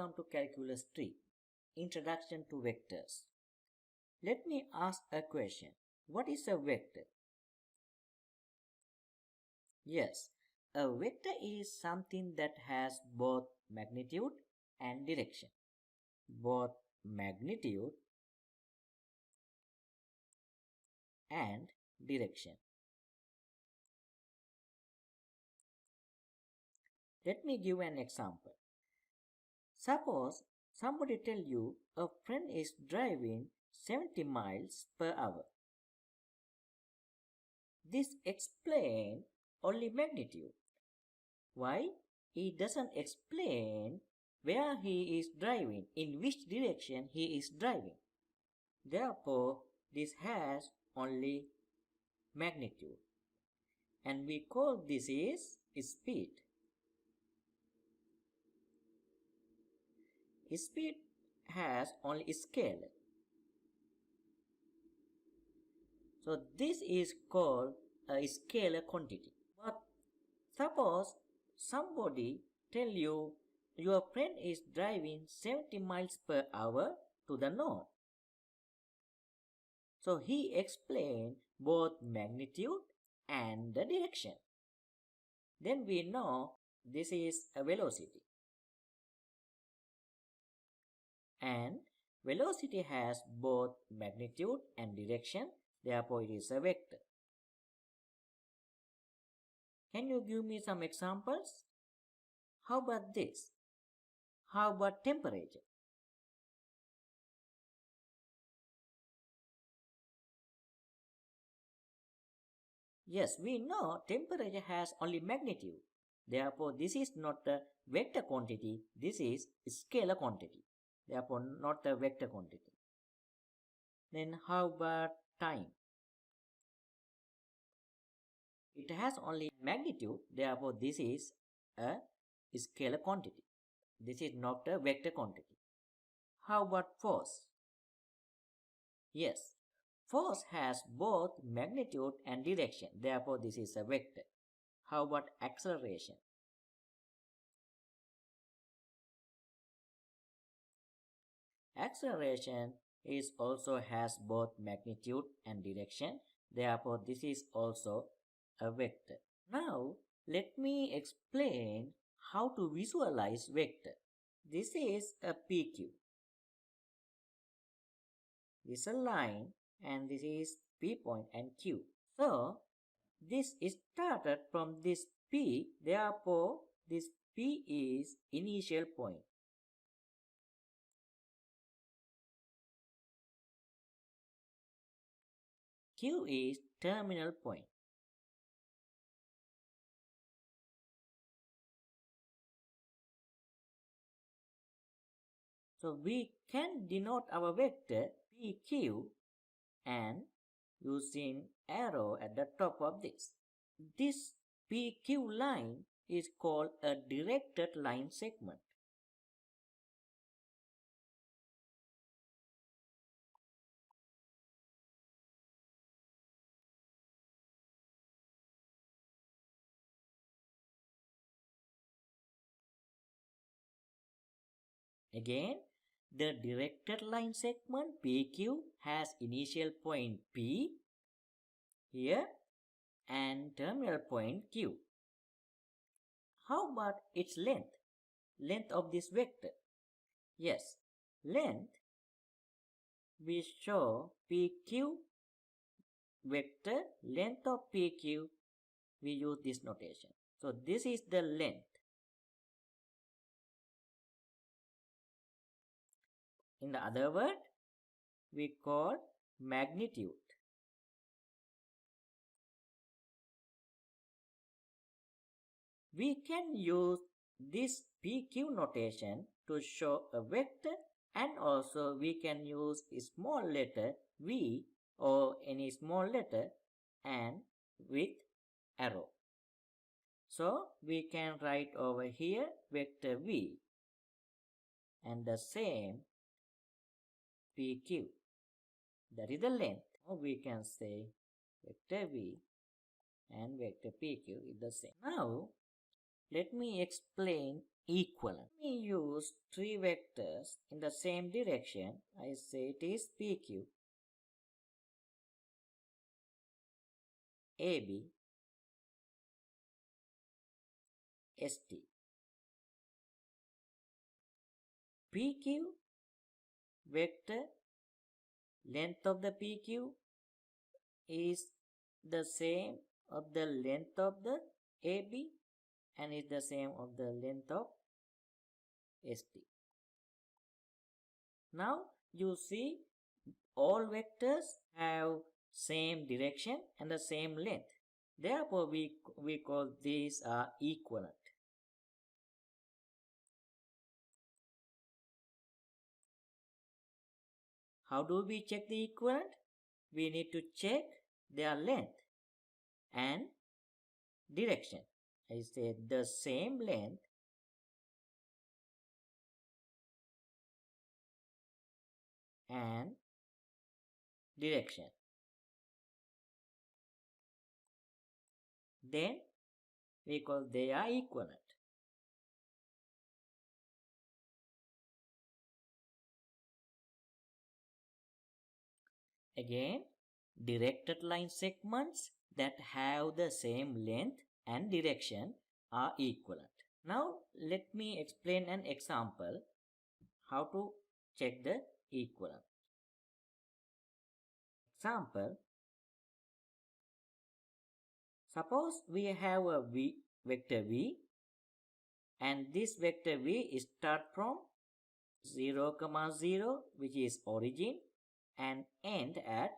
welcome to Calculus 3, Introduction to Vectors. Let me ask a question. What is a vector? Yes, a vector is something that has both magnitude and direction. Both magnitude and direction. Let me give an example. Suppose somebody tell you a friend is driving 70 miles per hour. This explains only magnitude. Why? It doesn't explain where he is driving, in which direction he is driving. Therefore, this has only magnitude. And we call this is speed. Speed has only scale. So this is called a scalar quantity. But suppose somebody tell you your friend is driving 70 miles per hour to the north. So he explained both magnitude and the direction. Then we know this is a velocity. And velocity has both magnitude and direction, therefore it is a vector. Can you give me some examples? How about this? How about temperature? Yes, we know temperature has only magnitude. Therefore, this is not a vector quantity, this is a scalar quantity. Therefore, not a vector quantity. Then how about time? It has only magnitude, therefore this is a scalar quantity. This is not a vector quantity. How about force? Yes, force has both magnitude and direction, therefore this is a vector. How about acceleration? Acceleration is also has both magnitude and direction, therefore this is also a vector. Now let me explain how to visualize vector. This is a PQ. This is a line and this is P point and Q. So this is started from this P, therefore this P is initial point. Q is terminal point. So we can denote our vector PQ and using arrow at the top of this. This PQ line is called a directed line segment. Again, the directed line segment PQ has initial point P here and terminal point Q. How about its length? Length of this vector? Yes, length we show PQ vector, length of PQ, we use this notation. So this is the length. In the other word, we call magnitude. We can use this PQ notation to show a vector, and also we can use a small letter v or any small letter and with arrow. So we can write over here vector v and the same PQ. That is the length. Or we can say vector v and vector PQ is the same. Now Let me explain equivalent. Let me use three vectors in the same direction. I say it is PQ, AB, ST. PQ vector, length of the PQ is the same of the length of the AB and is the same of the length of ST. Now you see all vectors have same direction and the same length. Therefore we call these are equivalent. How do we check the equivalent? We need to check their length and direction. I say the same length and direction. Then we call they are equivalent. Again, directed line segments that have the same length and direction are equivalent. Now let me explain an example how to check the equivalent. Example, suppose we have a vector v and this vector v start from 0, 0 which is origin and end at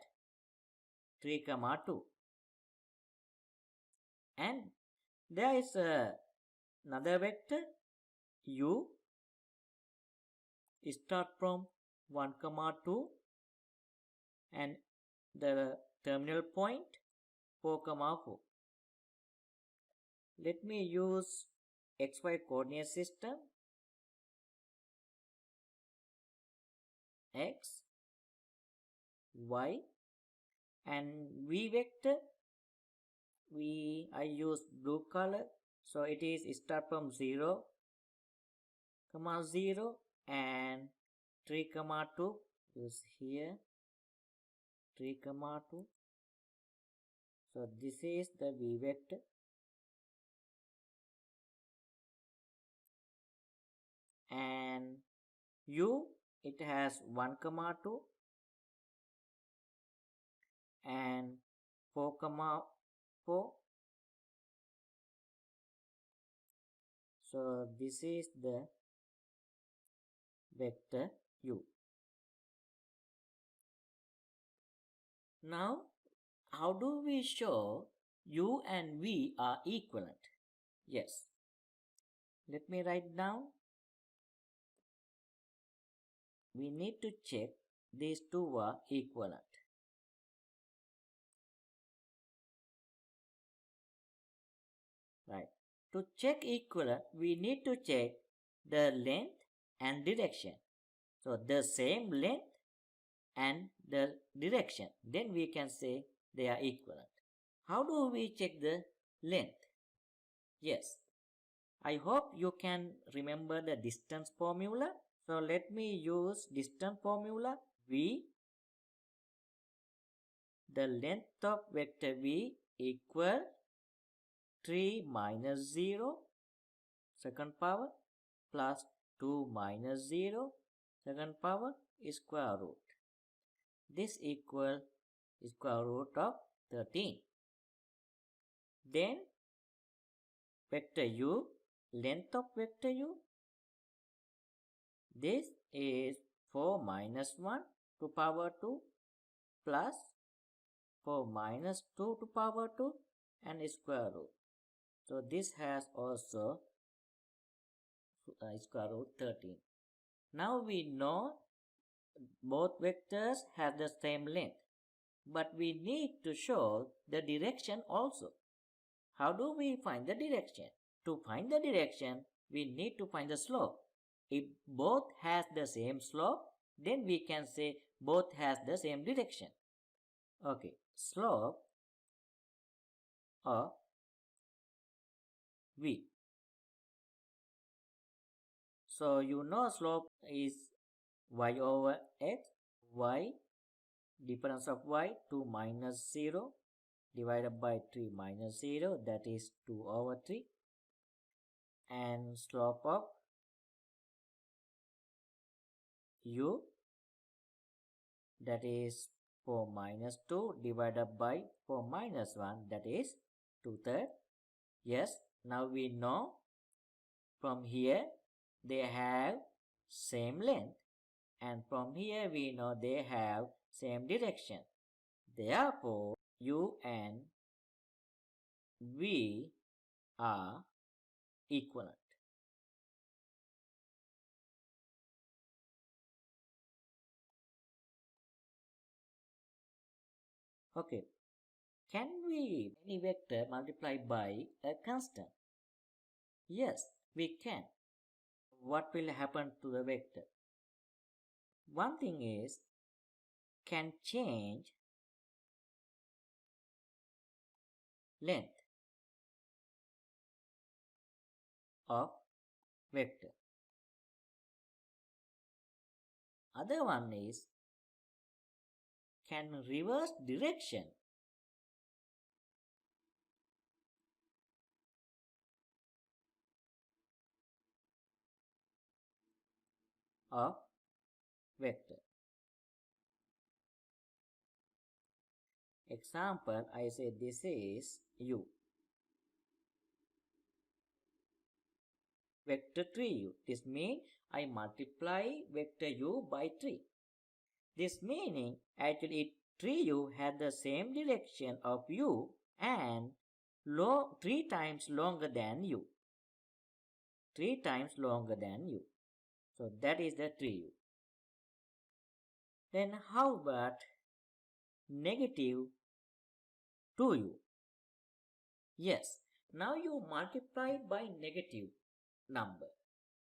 3, 2. And there is another vector u start from 1, 2 and the terminal point 4, 4. Let me use xy coordinate system. X, y and v vector. I use blue color, so it is start from 0, 0 and 3, 2. Use here 3, 2. So this is the v vector. And u, it has 1, 2 and 4, 4. So this is the vector u. Now, how do we show u and v are equivalent? Yes. Let me write down. We need to check these two are equivalent. Right. To check equivalent, we need to check the length and direction. So the same length and the direction. Then we can say they are equivalent. How do we check the length? Yes. I hope you can remember the distance formula. So let me use distance formula. V, the length of vector v equal 3 minus 0 second power plus 2 minus 0 second power is square root. This equal square root of 13. Then vector u, length of vector u, this is 4 minus 1 to power 2 plus 4 minus 2 to power 2 and square root. So this has also square root 13. Now we know both vectors have the same length, but we need to show the direction also. How do we find the direction? To find the direction, we need to find the slope. If both has the same slope, then we can say both has the same direction. Okay, slope of v. So you know slope is y over x, y, difference of y 2 minus 0 divided by 3 minus 0, that is 2 over 3, and slope of u, that is 4 minus 2 divided by 4 minus 1, that is 2/3. Yes, now we know from here they have same length, and from here we know they have same direction. Therefore, u and v are equivalent. Okay, can we any vector multiply by a constant? Yes, we can. What will happen to the vector? One thing is, can change length of vector. Other one is, can reverse direction of vector. Example, I say this is u. Vector 3u. This means I multiply vector u by 3. This meaning actually 3u has the same direction of u and 3 times longer than u. 3 times longer than u. So that is the 3u. Then how about negative 2u? Yes, now you multiply by negative number.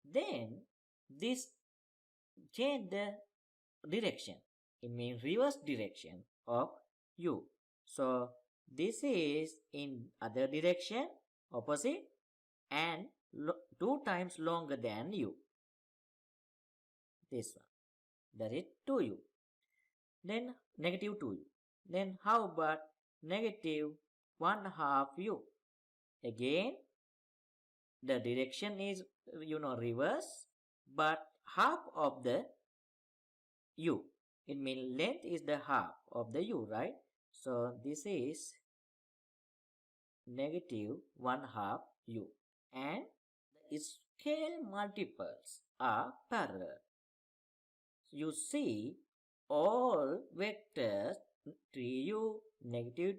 Then this change the direction. It means reverse direction of u. So this is in other direction, opposite, and 2 times longer than u. This one. That is 2u. Then negative 2u. Then how about negative 1 half u? Again, the direction is reverse, but half of the u. It means length is the half of the u, right? So this is negative 1 half u. And the scale multiples are parallel. You see all vectors 3u, negative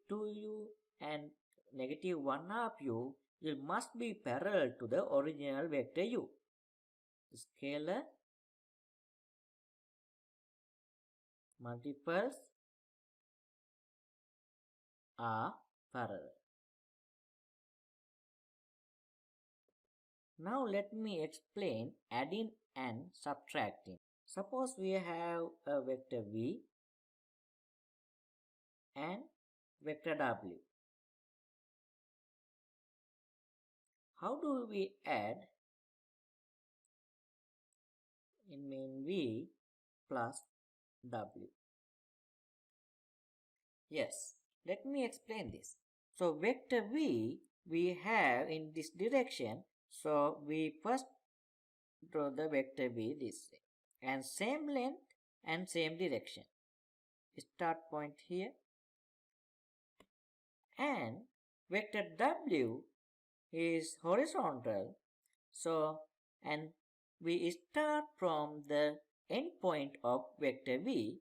2u and negative 1 half u must be parallel to the original vector u. Scalar multiples are parallel. Now let me explain adding and subtracting. Suppose we have a vector v and vector w. How do we add? It means v plus w. Yes, let me explain this. So vector v we have in this direction. So we first draw the vector v this way. And same length and same direction. Start point here. And vector w is horizontal. So, and we start from the end point of vector v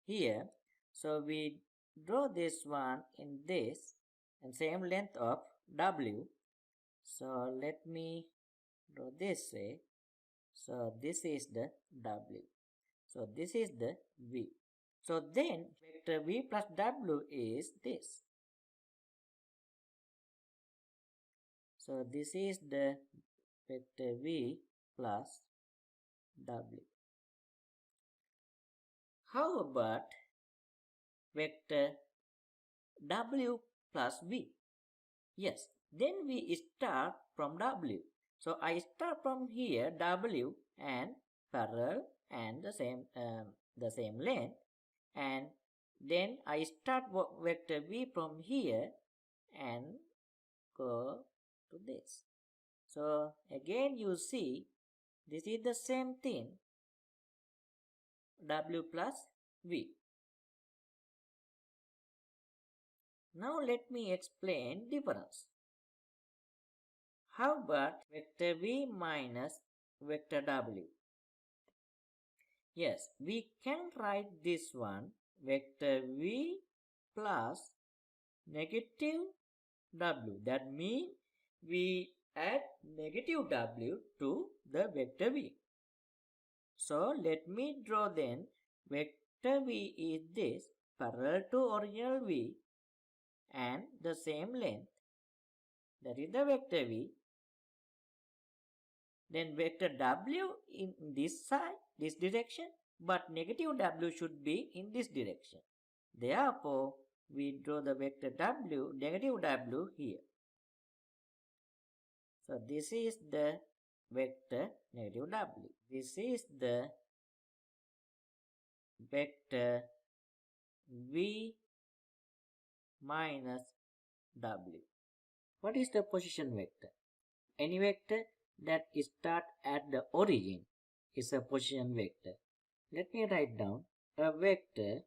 here. So we draw this one in this and same length of w. So let me draw this way. So this is the w. So this is the v. So then vector v plus w is this. So this is the vector v plus w. How about vector w plus v? Yes, then we start from w. So I start from here W and parallel and the same length, and then I start vector V from here and go to this. So again you see this is the same thing, W plus V. Now let me explain difference. How about vector V minus vector W? Yes, we can write this one vector V plus negative W. That means we add negative W to the vector V. So let me draw then vector V is this parallel to original V and the same length, that is the vector V. Then vector W in this side, this direction, but negative W should be in this direction. Therefore, we draw the vector W, negative W here. So this is the vector negative W. This is the vector V minus W. What is the position vector? Any vector that start at the origin is a position vector. Let me write down a vector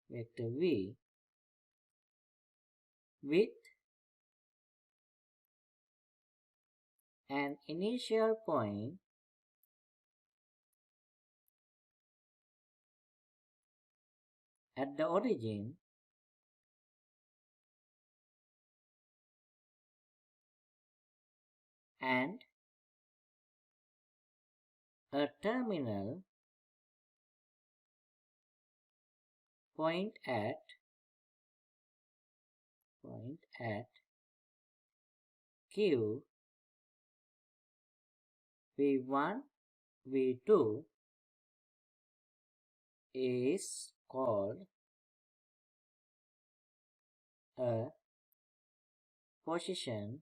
V with an initial point at the origin and a terminal point at Q V1 V2 is called a position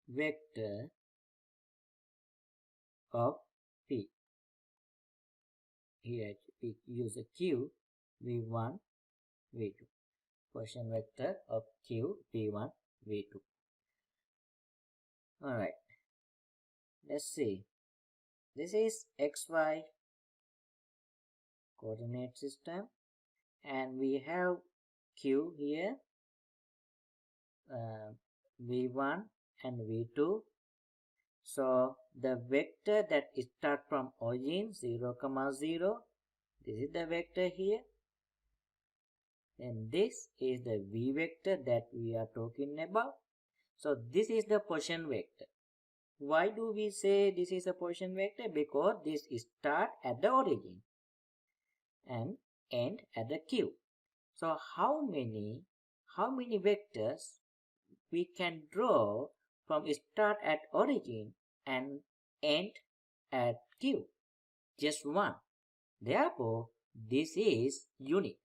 vector of P. Here we use a Q V1 V2. Position vector of Q V1 V2. Alright, let's see. This is XY coordinate system and we have Q here, V1 and V2. So the vector that start from origin 0, 0, this is the vector here, and this is the V vector that we are talking about. So this is the position vector. Why do we say this is a position vector? Because this start at the origin and end at the Q. So how many vectors we can draw from start at origin and end at Q? Just one. Therefore, this is unique.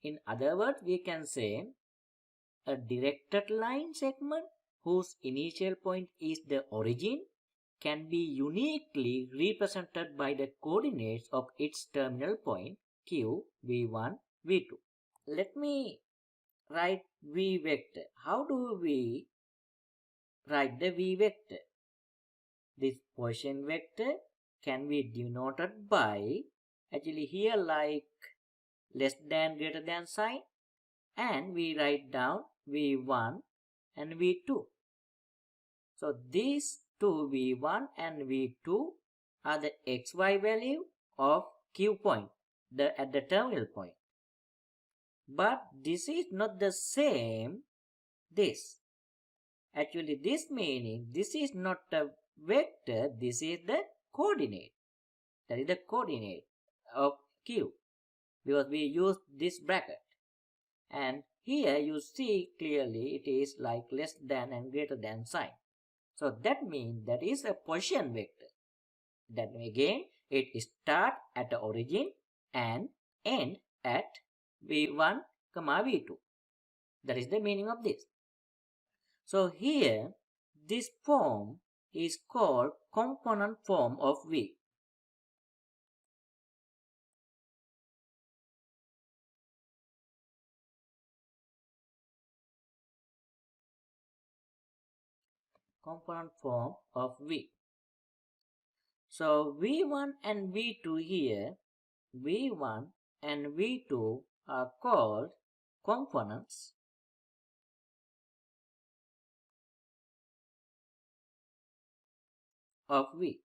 In other words, we can say a directed line segment whose initial point is the origin can be uniquely represented by the coordinates of its terminal point Q, V1, V2. Let me write V vector. How do we write the V vector? This position vector can be denoted by, actually here like less than greater than sign, and we write down V1 and V2. So these two V1 and V2 are the XY value of Q point at the terminal point. But this is not the same this. Actually this meaning this is not a vector, this is the coordinate. That is the coordinate of Q because we use this bracket. And here you see clearly it is like less than and greater than sign. So that means that is a position vector. That again it start at the origin and end at v1, v2. That is the meaning of this. So here, this form is called component form of v. Component form of v. So v1 and v2 here, v1 and v2 are called components of v.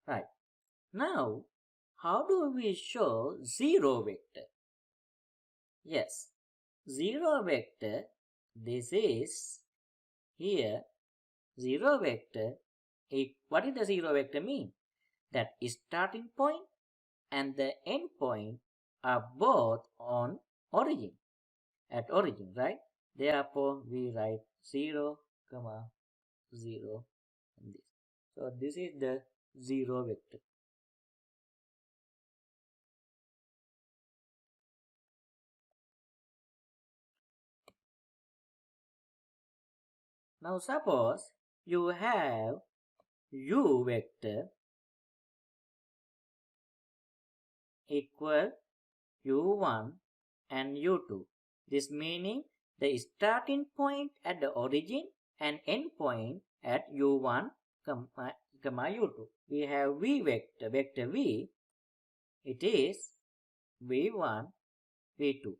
Right. Now, how do we show zero vector? Yes, zero vector, this is here, zero vector. What does the zero vector mean? That starting point and the end point are both on origin, at origin, right? Therefore, we write 0, 0 and this. So, this is the zero vector. Now, suppose you have u vector equal u1 and u2. This meaning the starting point at the origin and end point at u1, u2. We have v vector, vector v. It is v1, v2.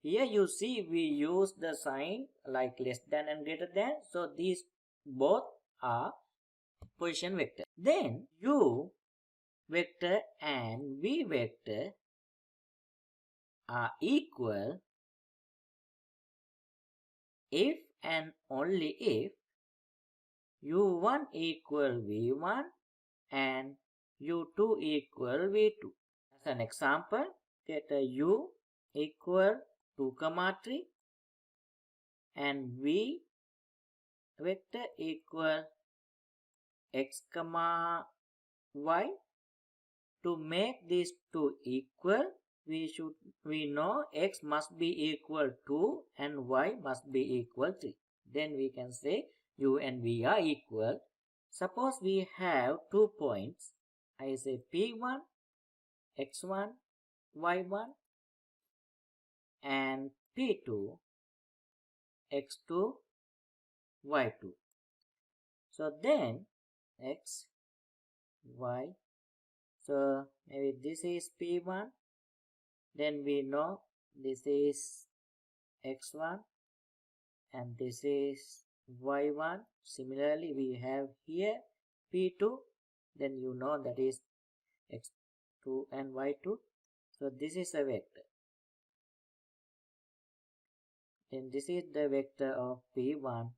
Here you see we use the sign like less than and greater than. So these both are position vector. Then u vector and v vector are equal if and only if u1 equal v1 and u2 equal v2. As an example, get a u equal 2, 3 and v vector equal x, y. To make these two equal, we know x must be equal 2 and y must be equal 3. Then we can say u and v are equal. Suppose we have 2 points. I say p1, x1, y1 and p2, x2, y2. So then x, y. So maybe this is p1. Then we know this is x1 and this is y1. Similarly, we have here p2. Then you know that is x2 and y2. So this is a vector. Then this is the vector of p1,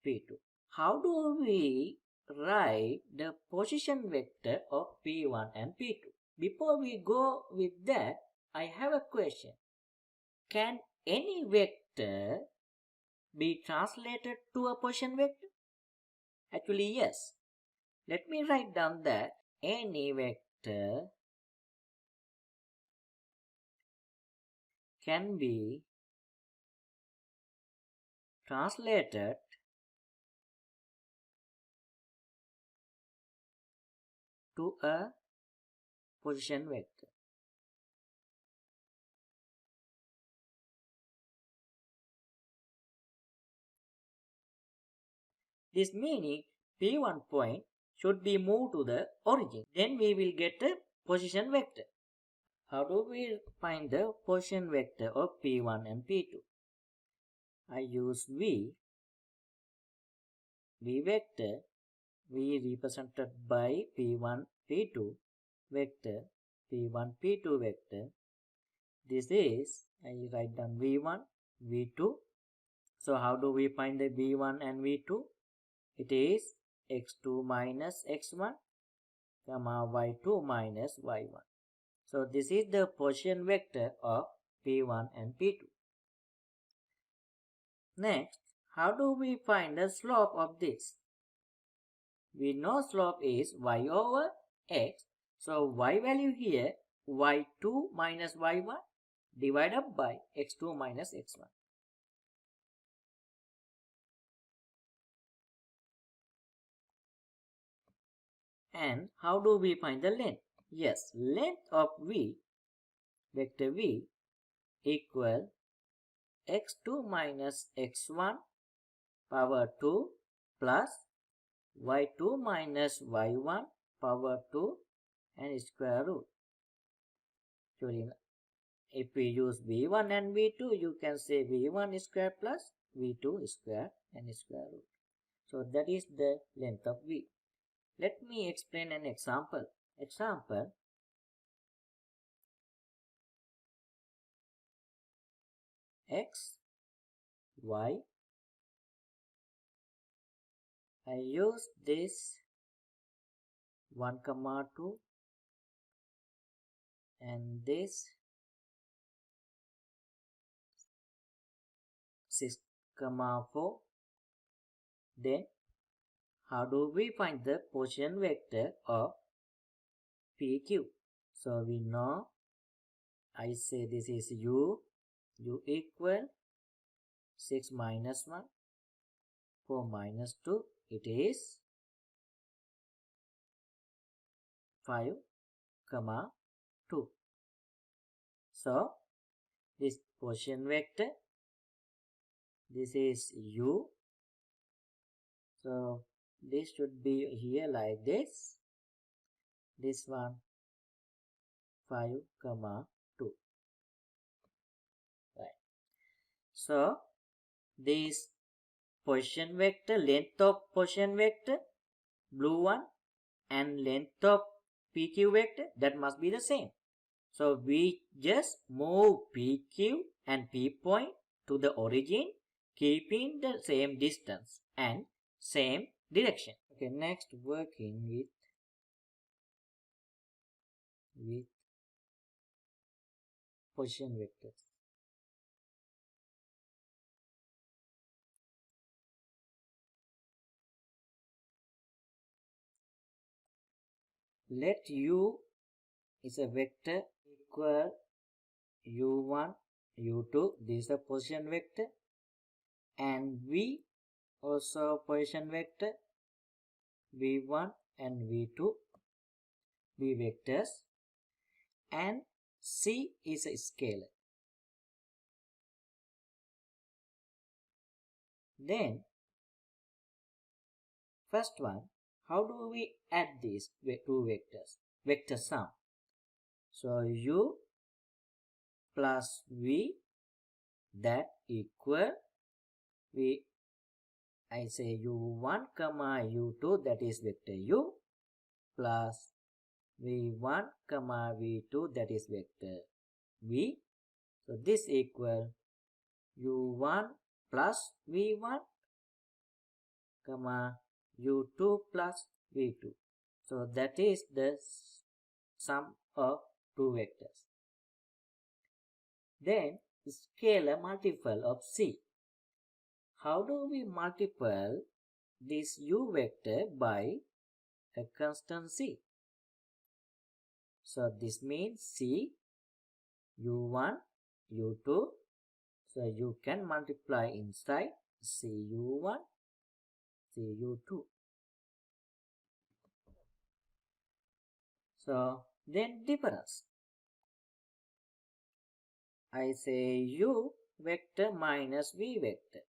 p2. How do we write the position vector of p1 and p2? Before we go with that, I have a question. Can any vector be translated to a position vector? Actually, yes. Let me write down that any vector can be translated to a position vector. This meaning P1 point should be moved to the origin. Then we will get a position vector. How do we find the position vector of P1 and P2? I use V vector, V represented by P1, P2 vector, P1, P2 vector. This is, I write down V1, V2. So how do we find the V1 and V2? It is x2 minus x1, y2 minus y1. So this is the position vector of P1 and P2. Next, how do we find the slope of this? We know slope is y over x. So y value here y2 minus y1 divided by x2 minus x1. And how do we find the length? Yes, length of v, vector v, equal x2 minus x1 power 2 plus y2 minus y1 power 2 and square root. Actually, if we use v1 and v2, you can say v1 square plus v2 square and square root. So that is the length of v. Let me explain an example. Example, x, y. I use this 1, 2 and this 6, 4. Then how do we find the position vector of PQ? So we know, I say this is u equal 6 minus 1, 4 minus 2, it is 5, 2. So this position vector, this is u. So this should be here like this. This one 5, 2. Right. So this position vector, length of position vector, blue one, and length of PQ vector, that must be the same. So we just move PQ and P point to the origin, keeping the same distance and same direction. Okay, next working with position vectors. Let u is a vector equal u1, u2, this is a position vector, and v also position vector, v1 and v2, v vectors, and c is a scalar. Then first one, how do we add these two vectors? Vector sum. So u plus v, that equal I say u1 comma u2, that is vector u, plus v1 comma v2, that is vector v. So this equal u1 plus v1 comma u2 plus v2. So that is the sum of two vectors. Then scalar multiple of c. How do we multiply this u vector by a constant c? So this means c u1 u2. So you can multiply inside c u1 c u2. So then difference. I say u vector minus v vector.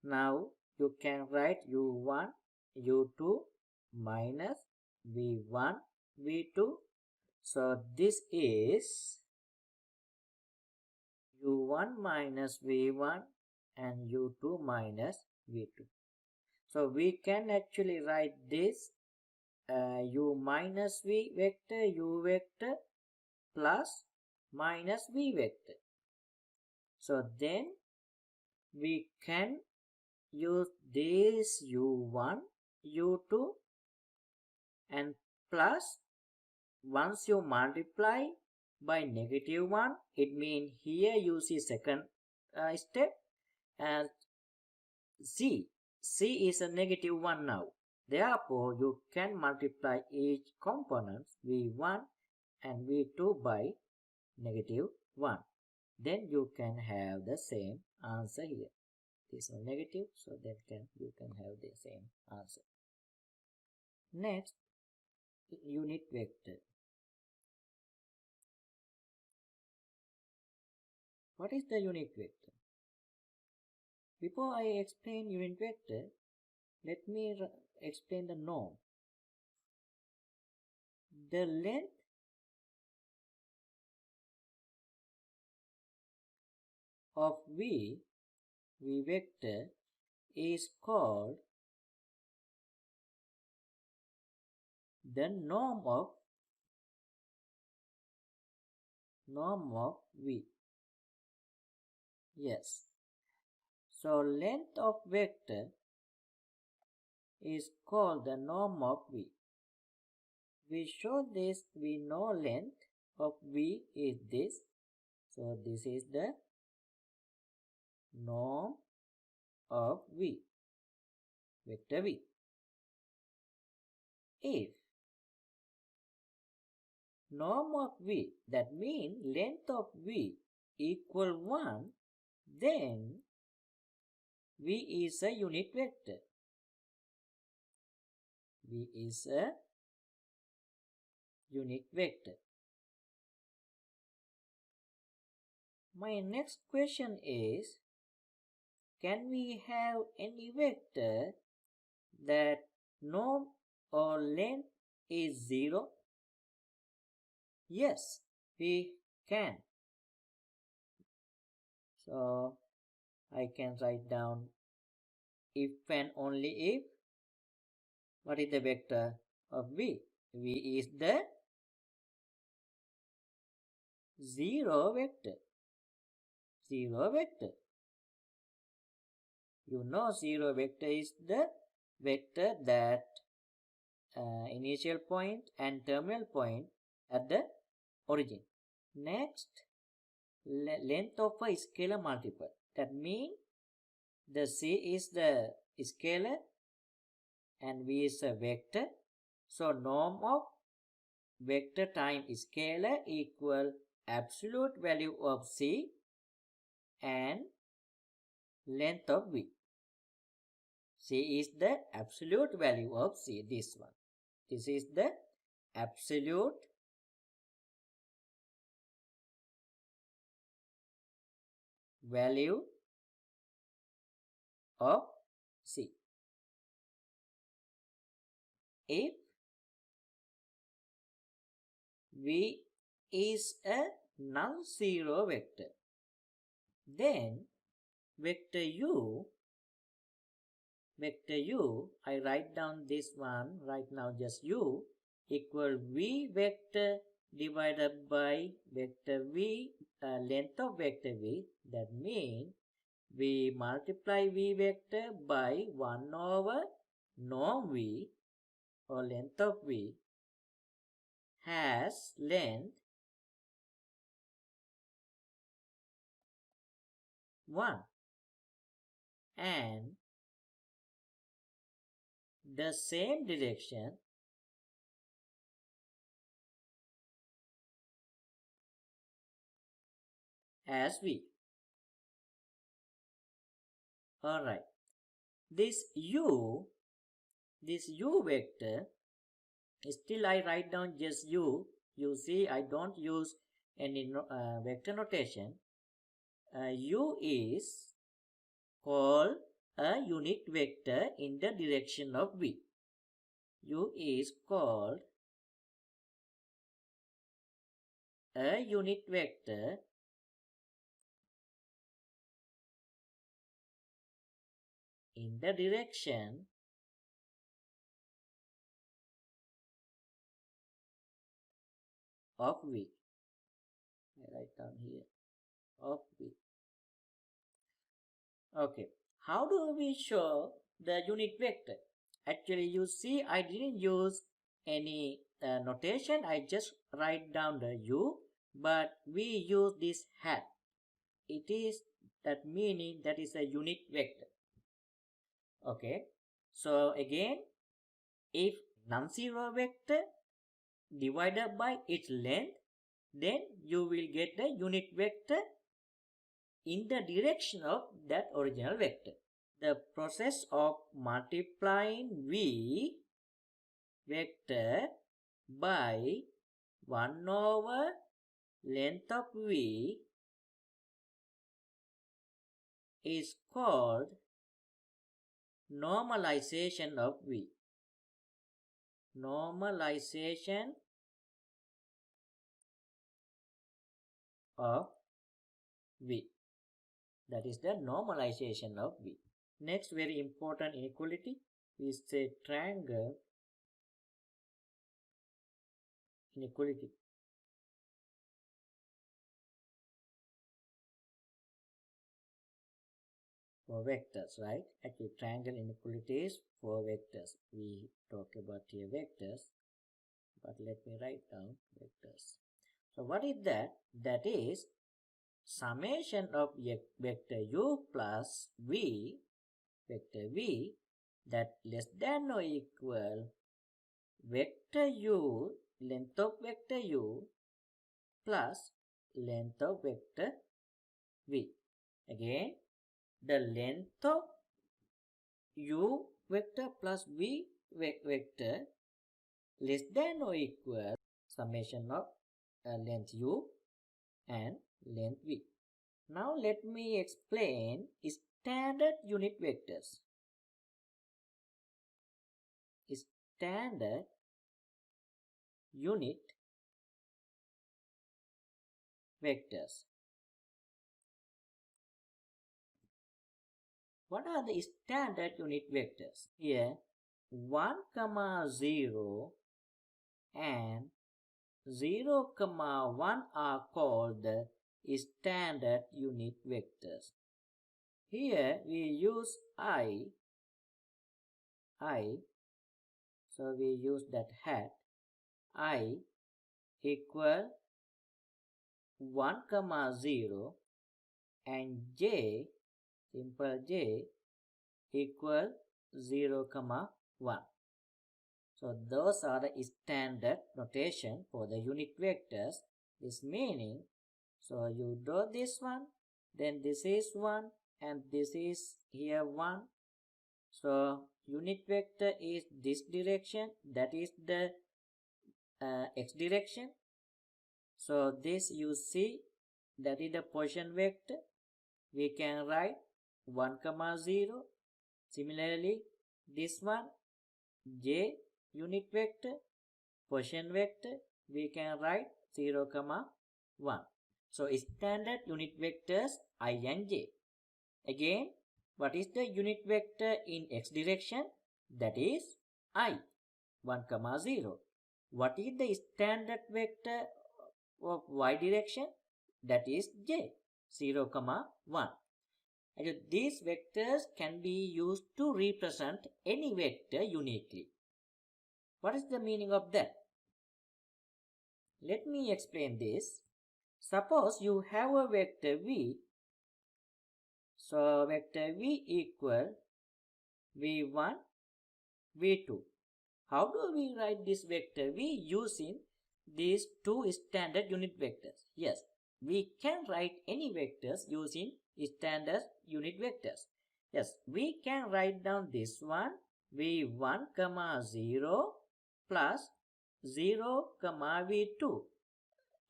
Now you can write u1 u2 minus v1 v2. So this is u1 minus v1 and u2 minus v2. So we can actually write this u minus v vector, u vector plus minus v vector. So then we can use this u1, u2 and plus, once you multiply by negative 1, it means here you see second step, and c is a negative 1 now. Therefore, you can multiply each component v1 and v2 by -1. Then you can have the same answer here. This one negative, so then you can have the same answer. Next, unit vector. What is the unit vector? Before I explain unit vector, let me explain the norm. The length of v vector is called the norm of v. Yes. So length of vector is called the norm of v. We show this, we know length of v is this. So this is the norm of v, vector v. If norm of v, that means length of v equal 1, then v is a unit vector. V is a unit vector. My next question is, can we have any vector that norm or length is 0? Yes, we can. So I can write down if and only if. What is the vector of v? V is the 0 vector. 0 vector. You know 0 vector is the vector that initial point and terminal point at the origin. Next, length of a scalar multiple. That means the c is the scalar and v is a vector. So norm of vector times scalar equal absolute value of c and length of v. C is the absolute value of c, this one. This is the absolute value of c. If v is a non-zero vector, then vector u, I write down this one right now, just u equal v vector divided by vector v, length of vector v. That means we multiply v vector by 1 over norm v or length of v has length 1 and the same direction as v. Alright, this u vector, still I write down just u. You see, I don't use any vector notation. U is called a unit vector in the direction of v. U is called a unit vector in the direction of v. I write down here of v. Okay, how do we show the unit vector? Actually, you see, I didn't use any notation. I just write down the u, but we use this hat. It is that meaning that is a unit vector. Okay, so again, If non-zero vector divided by its length, then you will get the unit vector in the direction of that original vector. The process of multiplying v vector by 1 over length of v is called normalization of v. Normalization of v. That is the normalization of v. Next very important inequality is the triangle inequality. For vectors, right? Actually, triangle inequalities for vectors. We talk about here vectors, but let me write down vectors. So what is that? That is summation of vector u plus v, vector v, that less than or equal vector u, length of vector u plus length of vector v. Again, the length of u vector plus v vector less than or equal summation of length u and length v. Now let me explain standard unit vectors. Standard unit vectors. What are the standard unit vectors? Here 1, 0 and 0, 1 are called the standard unit vectors. Here we use I, so we use that hat, I equal 1, 0 and j, simple j equal 0, 1. So those are the standard notation for the unit vectors. This meaning, so you draw this one, then this is 1 and this is here 1. So unit vector is this direction, that is the x direction. So this you see, that is the position vector. We can write 1, 0. Similarly, this one j unit vector, position vector, we can write 0, 1. So standard unit vectors I and j. Again, what is the unit vector in x direction? That is I, 1, 0. What is the standard vector of y direction? That is j, 0, 1. And these vectors can be used to represent any vector uniquely. What is the meaning of that? Let me explain this. Suppose you have a vector v. So vector v equal v1, v2. How do we write this vector v using these two standard unit vectors? Yes, we can write any vectors using standard unit vectors. Yes, we can write down this one v1, 0 plus 0, v2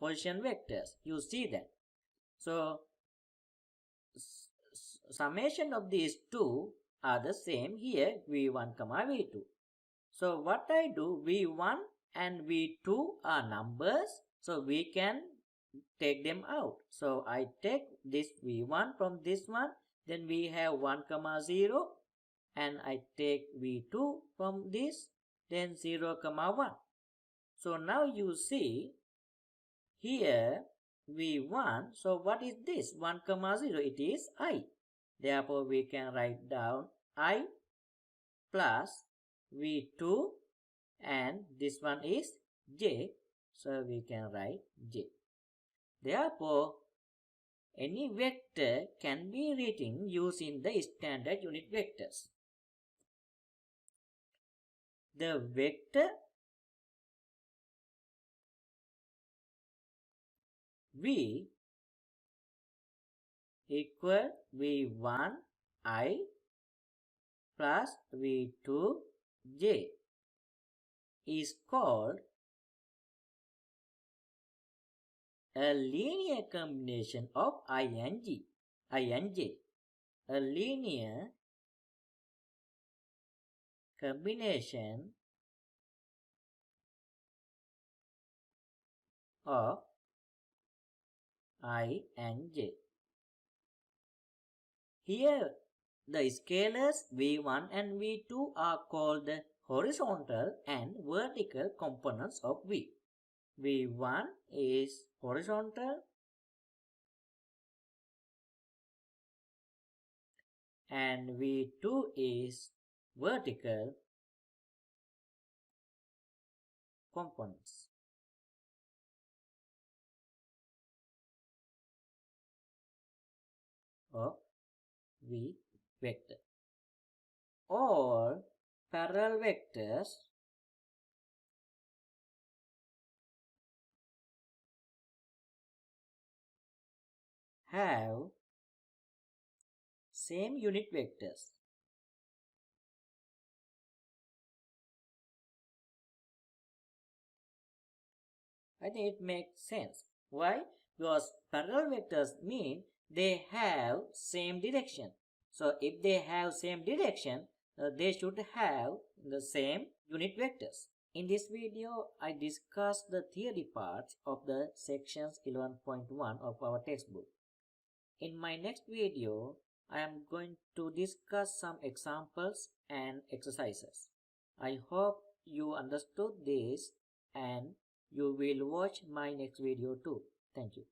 position vectors. You see that. So summation of these two are the same here v1, v2. So what I do, v1 and v2 are numbers, so we can take them out. So I take this v1 from this one, then we have 1, 0 and I take v2 from this, then 0, 1. So now you see here v1, so what is this? 1, 0, it is I. Therefore we can write down I plus v2 and this one is j, so we can write j. Therefore any vector can be written using the standard unit vectors. the vector v equal v1 plus v2 is called a linear combination of ing. A linear combination of I and j. Here, the scalars v1 and v2 are called the horizontal and vertical components of v. v1 is horizontal and v2 is vertical components of v vector. All parallel vectors have same unit vectors. I think it makes sense. Why? Because parallel vectors mean they have same direction. So if they have same direction, they should have the same unit vectors. In this video, I discussed the theory parts of the sections 11.1 of our textbook. In my next video, I am going to discuss some examples and exercises. I hope you understood this and you will watch my next video too. Thank you.